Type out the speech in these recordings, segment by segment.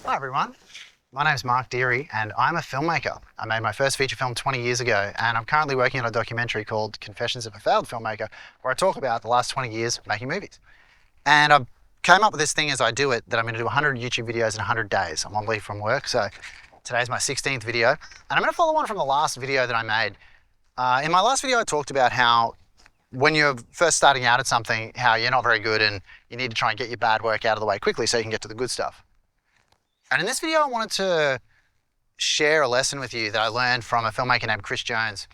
Hi everyone, my name's Mark Deere and I'm a filmmaker. I made my first feature film 20 years ago and I'm currently working on a documentary called Confessions of a Failed Filmmaker where I talk about the last 20 years making movies. And I came up with this thing as I do it that I'm going to do 100 YouTube videos in 100 days. I'm on leave from work, so today's my 16th video. And I'm going to follow on from the last video that I made. In my last video I talked about how when you're first starting out at something, how you're not very good and you need to try and get your bad work out of the way quickly so you can get to the good stuff. And in this video, I wanted to share a lesson with you that I learned from a filmmaker named Chris Jones,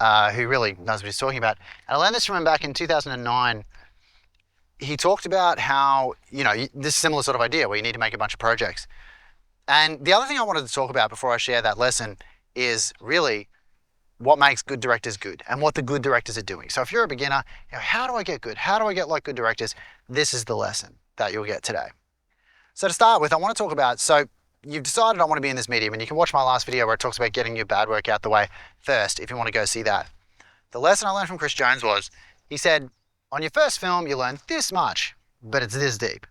who really knows what he's talking about. And I learned this from him back in 2009. He talked about how, this similar sort of idea where you need to make a bunch of projects. And the other thing I wanted to talk about before I share that lesson is really what makes good directors good and what the good directors are doing. So if you're a beginner, how do I get good? How do I get like good directors? This is the lesson that you'll get today. So to start with, I want to talk about, so you've decided I want to be in this medium, and you can watch my last video where it talks about getting your bad work out the way first if you want to go see that. The lesson I learned from Chris Jones was, he said, on your first film, you learn this much, but it's this deep.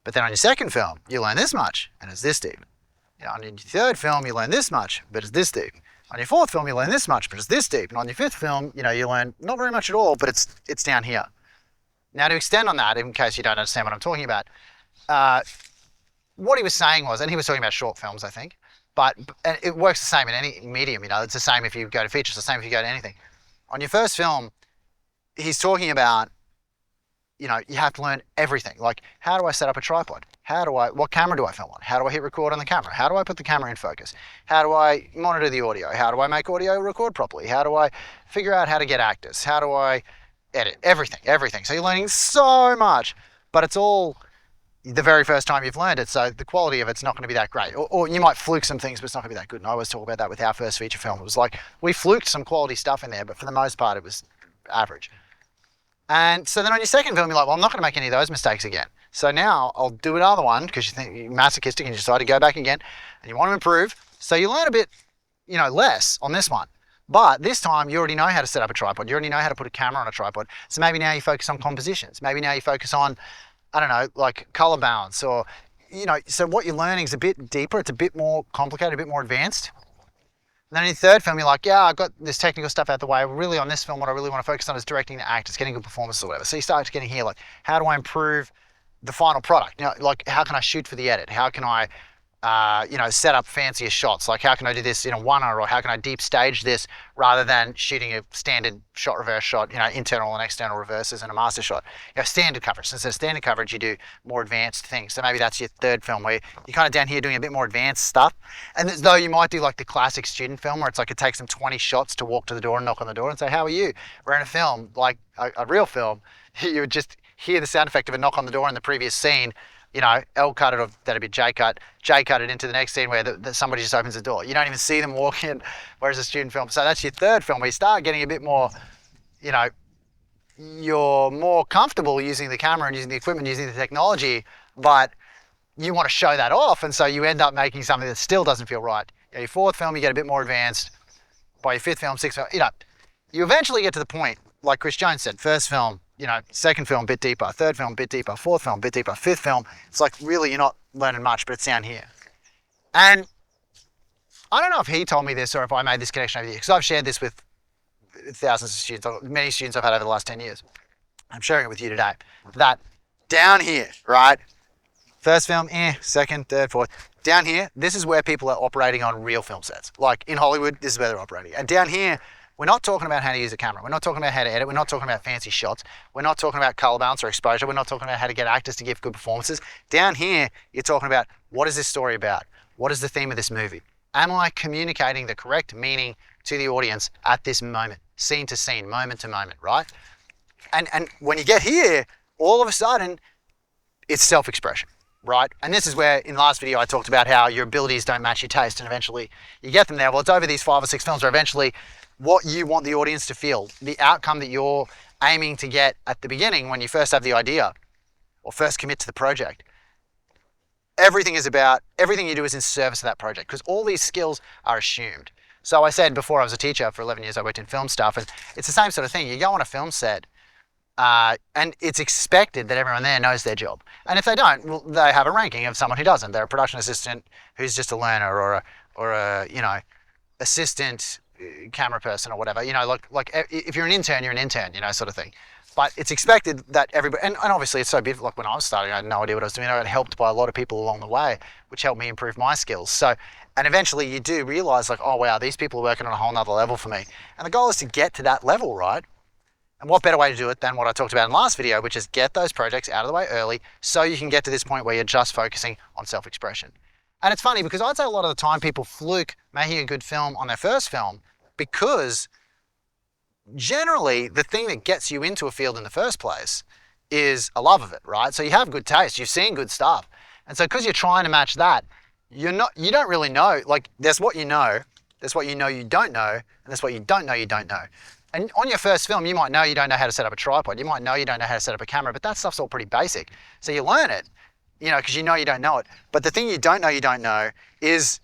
But then on your second film, you learn this much, and it's this deep. On your third film, you learn this much, but it's this deep. On your fourth film, you learn this much, but it's this deep. And on your fifth film, you learn not very much at all, but it's down here. Now to extend on that, in case you don't understand what I'm talking about, what he was saying was, and he was talking about short films, I think, but it works the same in any medium, it's the same if you go to features, the same if you go to anything. On your first film, he's talking about, you have to learn everything. Like, how do I set up a tripod? What camera do I film on? How do I hit record on the camera? How do I put the camera in focus? How do I monitor the audio? How do I make audio record properly? How do I figure out how to get actors? How do I edit? Everything. So you're learning so much, but it's all the very first time you've learned it, so the quality of it's not going to be that great. Or you might fluke some things, but it's not going to be that good. And I always talk about that with our first feature film. It was like, we fluked some quality stuff in there, but for the most part, it was average. And so then on your second film, you're like, well, I'm not going to make any of those mistakes again. So now I'll do another one, because you think you're masochistic and you decide to go back again, and you want to improve. So you learn a bit, less on this one. But this time, you already know how to set up a tripod. You already know how to put a camera on a tripod. So maybe now you focus on compositions. Maybe now you focus on, I don't know, like color balance, or, so what you're learning is a bit deeper. It's a bit more complicated, a bit more advanced. And then in your third film, you're like, yeah, I've got this technical stuff out the way. Really on this film, what I really want to focus on is directing the actors, getting good performances or whatever. So you start getting here, like, how do I improve the final product? Like, how can I shoot for the edit? How can I, set up fancier shots? Like, how can I do this in a one-er, or how can I deep stage this rather than shooting a standard shot, reverse shot, internal and external reverses and a master shot? Standard coverage. Instead of standard coverage, you do more advanced things. So maybe that's your third film where you're kind of down here doing a bit more advanced stuff. And though you might do like the classic student film where it's like it takes them 20 shots to walk to the door and knock on the door and say, how are you? We're in a film, like a real film, you would just hear the sound effect of a knock on the door in the previous scene. L cut it, or that'd be J cut it into the next scene where somebody just opens the door. You don't even see them walk in, whereas a student film. So that's your third film where you start getting a bit more, you're more comfortable using the camera and using the equipment, using the technology, but you want to show that off. And so you end up making something that still doesn't feel right. Your fourth film, you get a bit more advanced. By your fifth film, sixth film, you eventually get to the point, like Chris Jones said, first film, second film, bit deeper, third film, bit deeper, fourth film, bit deeper, fifth film, it's like really you're not learning much, but it's down here. And I don't know if he told me this or if I made this connection over here, because I've shared this with thousands of students, many students I've had over the last 10 years. I'm sharing it with you today. That down here, right? First film, second, third, fourth. Down here, this is where people are operating on real film sets. Like in Hollywood, this is where they're operating. And down here, we're not talking about how to use a camera. We're not talking about how to edit. We're not talking about fancy shots. We're not talking about color balance or exposure. We're not talking about how to get actors to give good performances. Down here, you're talking about, what is this story about? What is the theme of this movie? Am I communicating the correct meaning to the audience at this moment, scene to scene, moment to moment, right? And when you get here, all of a sudden, it's self-expression, right? And this is where, in the last video, I talked about how your abilities don't match your taste, and eventually you get them there. Well, it's over these 5 or 6 films where eventually what you want the audience to feel, the outcome that you're aiming to get at the beginning when you first have the idea or first commit to the project. Everything you do is in service of that project, because all these skills are assumed. So I said before, I was a teacher for 11 years, I worked in film stuff, and it's the same sort of thing. You go on a film set And it's expected that everyone there knows their job. And if they don't, well, they have a ranking of someone who doesn't. They're a production assistant who's just a learner, or a assistant camera person or whatever. Like if you're an intern, you're an intern, sort of thing. But it's expected that everybody, and obviously it's so beautiful. Like when I was starting, I had no idea what I was doing. I got helped by a lot of people along the way, which helped me improve my skills. So, and eventually you do realize like, oh wow, these people are working on a whole nother level for me. And the goal is to get to that level, right? And what better way to do it than what I talked about in the last video, which is get those projects out of the way early so you can get to this point where you're just focusing on self-expression. And it's funny because I'd say a lot of the time people fluke making a good film on their first film because generally the thing that gets you into a field in the first place is a love of it, right? So you have good taste, you've seen good stuff. And so because you're trying to match that, you don't really know, like there's what you know you don't know, and there's what you don't know. And on your first film, you might know you don't know how to set up a tripod. You might know you don't know how to set up a camera, but that stuff's all pretty basic. So you learn it, because you don't know it. But the thing you don't know is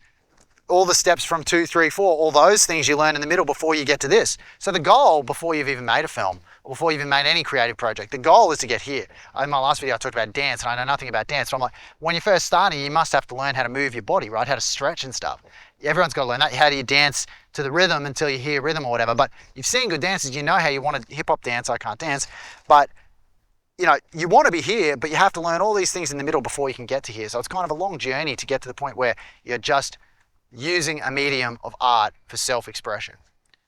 all the steps from 2, 3, 4, all those things you learn in the middle before you get to this. So the goal before you've even made a film, or before you've even made any creative project, the goal is to get here. In my last video, I talked about dance, and I know nothing about dance. So I'm like, when you're first starting, you must have to learn how to move your body, right? How to stretch and stuff. Everyone's got to learn that. How do you dance to the rhythm until you hear rhythm or whatever? But you've seen good dancers, you know how you want to hip hop dance. I can't dance, but you want to be here, but you have to learn all these things in the middle before you can get to here. So it's kind of a long journey to get to the point where you're just using a medium of art for self-expression.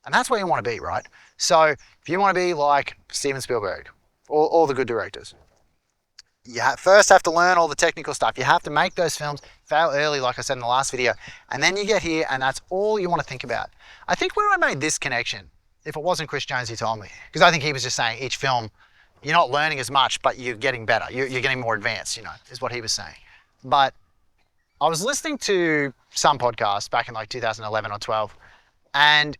And that's where you want to be, right? So if you want to be like Steven Spielberg, or all the good directors, you first have to learn all the technical stuff. You have to make those films, fail early, like I said in the last video, and then you get here and that's all you want to think about. I think where I made this connection, if it wasn't Chris Jones who told me, because I think he was just saying each film, you're not learning as much, but you're getting better. You're getting more advanced, is what he was saying. But I was listening to some podcast back in like 2011 or 12, and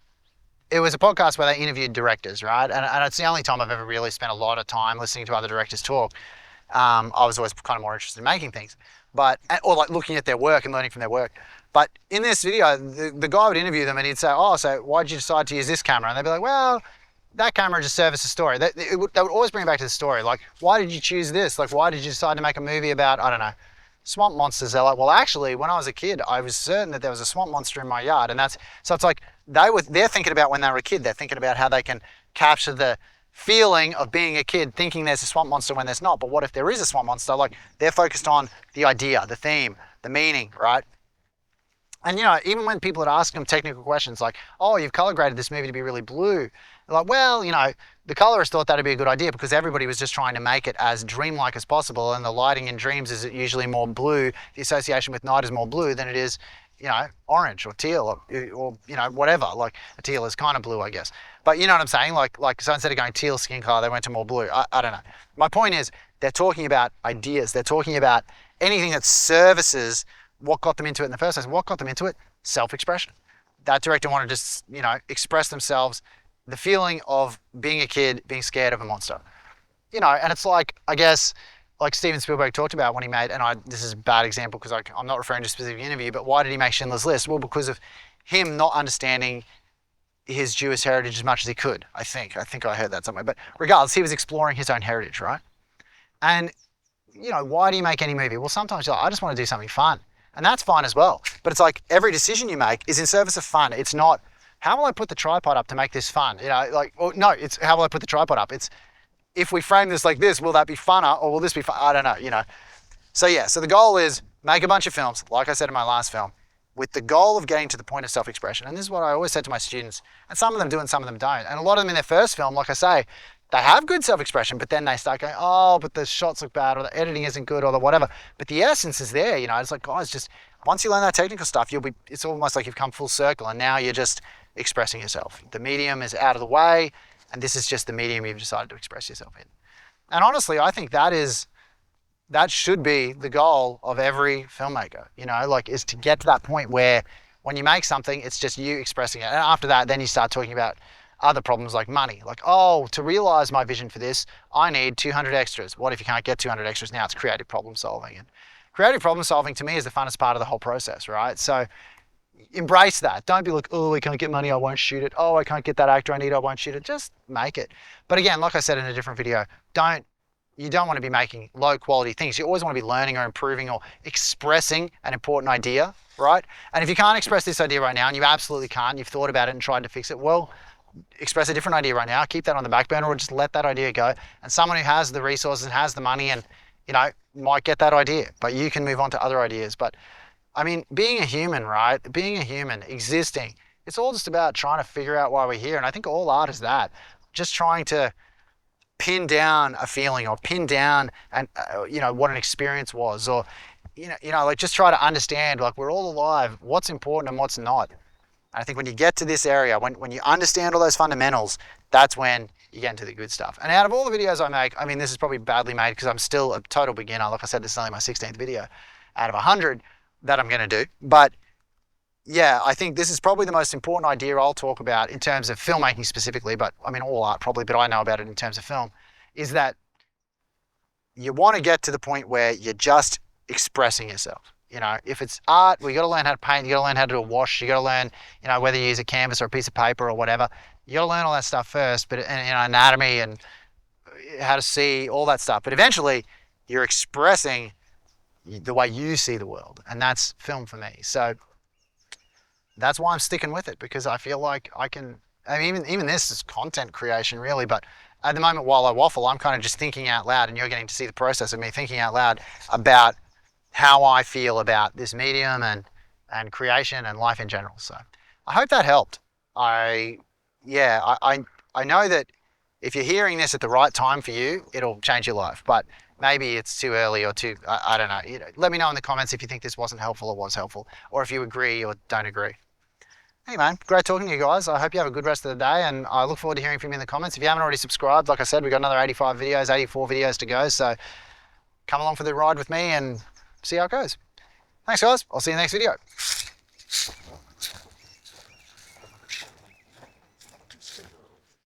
it was a podcast where they interviewed directors, right? And it's the only time I've ever really spent a lot of time listening to other directors talk. I was always kind of more interested in making things, or like looking at their work and learning from their work. But in this video, the guy would interview them and he'd say, oh, so why did you decide to use this camera? And they'd be like, well, that camera just serves a story. They would always bring it back to the story. Like, why did you choose this? Like, why did you decide to make a movie about, I don't know, swamp monsters? They're like, well, actually, when I was a kid, I was certain that there was a swamp monster in my yard. And so it's like, they're thinking about when they were a kid, they're thinking about how they can capture the feeling of being a kid thinking there's a swamp monster when there's not. But what if there is a swamp monster? Like, they're focused on the idea, the theme, the meaning, right? And even when people would ask them technical questions like, oh, you've color graded this movie to be really blue. They're like, well, the colorist thought that'd be a good idea because everybody was just trying to make it as dreamlike as possible. And the lighting in dreams is usually more blue. The association with night is more blue than it is, orange or teal or whatever. Like a teal is kind of blue, I guess. But you know what I'm saying? Like so instead of going teal skin color, they went to more blue. I don't know. My point is they're talking about ideas. They're talking about anything that services what got them into it in the first place. What got them into it? Self-expression. That director wanted to just, express themselves, the feeling of being a kid, being scared of a monster. And it's like, I guess, like Steven Spielberg talked about when he made, this is a bad example because I'm not referring to a specific interview, but why did he make Schindler's List? Well, because of him not understanding his Jewish heritage as much as he could, I think. I heard that somewhere. But regardless, he was exploring his own heritage, right? And, why do you make any movie? Well, sometimes you're like, I just want to do something fun. And that's fine as well. But it's like every decision you make is in service of fun. It's not, how will I put the tripod up to make this fun? No, it's how will I put the tripod up? It's, if we frame this like this, will that be funner or will this be fun? I don't know, So yeah, so the goal is make a bunch of films, like I said in my last film, with the goal of getting to the point of self-expression. And this is what I always said to my students, and some of them do and some of them don't. And a lot of them in their first film, like I say, they have good self-expression, but then they start going, oh, but the shots look bad, or the editing isn't good, or the whatever. But the essence is there, It's like, guys, just once you learn that technical stuff, it's almost like you've come full circle, and now you're just expressing yourself. The medium is out of the way, and this is just the medium you've decided to express yourself in. And honestly, I think that should be the goal of every filmmaker, is to get to that point where when you make something, it's just you expressing it. And after that, then you start talking about other problems like money. Like, oh, to realize my vision for this, I need 200 extras. What if you can't get 200 extras now? It's creative problem solving. And creative problem solving to me is the funnest part of the whole process, right? So, embrace that. Don't be like, oh, I can't get money, I won't shoot it. Oh, I can't get that actor I need, I won't shoot it. Just make it. But again, like I said in a different video, you don't want to be making low quality things. You always want to be learning or improving or expressing an important idea, right? And if you can't express this idea right now, and you absolutely can't, you've thought about it and tried to fix it, well, express a different idea right now, keep that on the back burner, or just let that idea go. And someone who has the resources and has the money and, might get that idea, but you can move on to other ideas. But I mean, being a human, right? Being a human, existing, it's all just about trying to figure out why we're here. And I think all art is that. Just trying to pin down a feeling or pin down what an experience was, or like just try to understand, like, we're all alive, what's important and what's not. And I think when you get to this area, when you understand all those fundamentals, that's when you get into the good stuff. And out of all the videos I make, I mean, this is probably badly made because I'm still a total beginner. Like I said, this is only my 16th video out of 100 that I'm going to do. But yeah, I think this is probably the most important idea I'll talk about in terms of filmmaking specifically, but I mean all art probably, but I know about it in terms of film, is that you want to get to the point where you're just expressing yourself. If it's art, well, you got to learn how to paint, you got to learn how to do a wash, you got to learn, whether you use a canvas or a piece of paper or whatever. You got to learn all that stuff first, but anatomy and how to see, all that stuff. But eventually, you're expressing the way you see the world, and that's film for me. So that's why I'm sticking with it, because I feel like I can. I mean, even this is content creation, really. But at the moment, while I waffle, I'm kind of just thinking out loud, and you're getting to see the process of me thinking out loud about how I feel about this medium and creation and life in general. So I hope that helped. I know that if you're hearing this at the right time for you, it'll change your life. But maybe it's too early or too, I don't know. Let me know in the comments if you think this wasn't helpful or was helpful, or if you agree or don't agree. Hey man, great talking to you guys. I hope you have a good rest of the day, and I look forward to hearing from you in the comments. If you haven't already subscribed, like I said, we've got another 84 videos to go. So come along for the ride with me and see how it goes. Thanks guys. I'll see you in the next video.